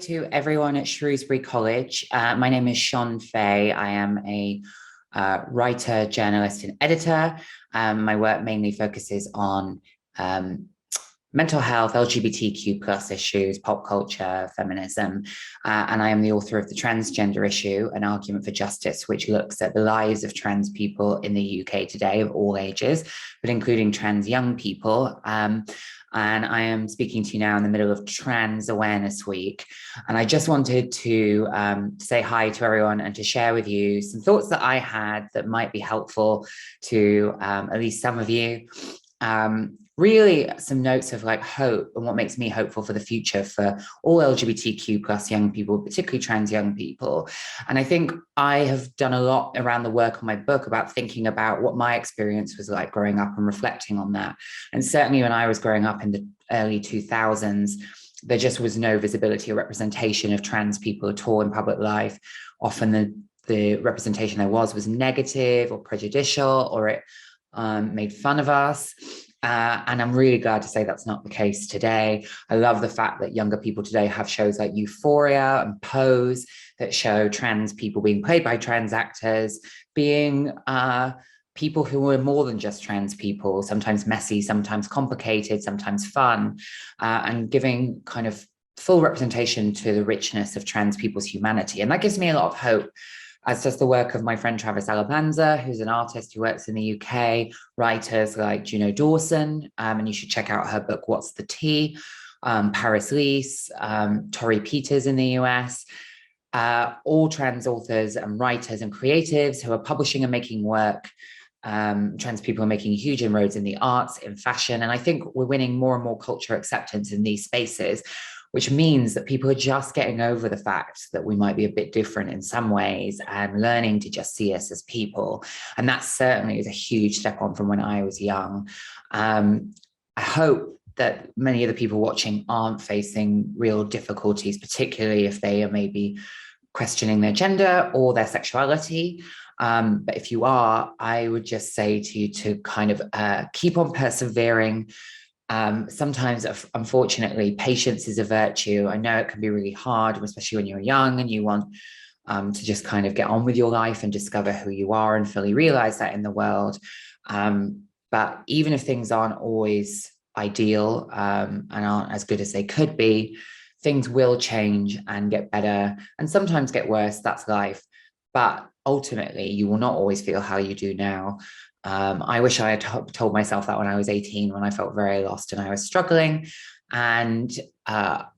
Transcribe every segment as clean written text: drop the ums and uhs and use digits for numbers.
to everyone at Shrewsbury College. My name is Shon Faye. I am a writer, journalist, and editor. My work mainly focuses on mental health, LGBTQ plus issues, pop culture, feminism. And I am the author of The Transgender Issue, an argument for justice, which looks at the lives of trans people in the UK today of all ages, but including trans young people. And I am speaking to you now in the middle of Trans Awareness Week. And I just wanted to say hi to everyone and to share with you some thoughts that I had that might be helpful to at least some of you. Really some notes of like hope and what makes me hopeful for the future for all LGBTQ plus young people, particularly trans young people. And I think I have done a lot around the work on my book about thinking about what my experience was like growing up and reflecting on that. And certainly when I was growing up in the early 2000s, there just was no visibility or representation of trans people at all in public life. Often the representation there was negative or prejudicial, or it made fun of us. And I'm really glad to say that's not the case today. I love the fact that younger people today have shows like Euphoria and Pose that show trans people being played by trans actors, being people who are more than just trans people, sometimes messy, sometimes complicated, sometimes fun, and giving kind of full representation to the richness of trans people's humanity. And that gives me a lot of hope, as does the work of my friend Travis Alabanza, who's an artist who works in the UK, writers like Juno Dawson, and you should check out her book, What's the Tea, Paris Lees, Tori Peters in the US, all trans authors and writers and creatives who are publishing and making work. Trans people are making huge inroads in the arts, in fashion, and I think we're winning more and more cultural acceptance in these spaces, which means that people are just getting over the fact that we might be a bit different in some ways and learning to just see us as people. And that certainly is a huge step on from when I was young. I hope that many of the people watching aren't facing real difficulties, particularly if they are maybe questioning their gender or their sexuality. But if you are, I would just say to you to kind of keep on persevering. Sometimes, unfortunately, patience is a virtue. I know it can be really hard, especially when you're young and you want to just kind of get on with your life and discover who you are and fully realize that in the world. But even if things aren't always ideal and aren't as good as they could be, things will change and get better and sometimes get worse. That's life. But ultimately, you will not always feel how you do now. I wish I had told myself that when I was 18, when I felt very lost and I was struggling. And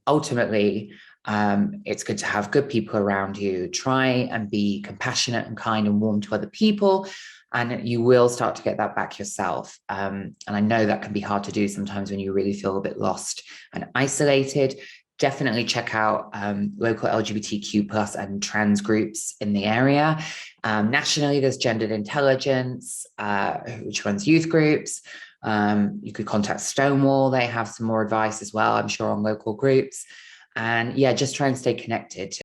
ultimately, it's good to have good people around you. Try and be compassionate and kind and warm to other people, and you will start to get that back yourself. And I know that can be hard to do sometimes when you really feel a bit lost and isolated. Definitely check out local LGBTQ plus and trans groups in the area. Nationally, there's Gendered Intelligence, which runs youth groups. You could contact Stonewall. They have some more advice as well, I'm sure, on local groups. And yeah, just try and stay connected.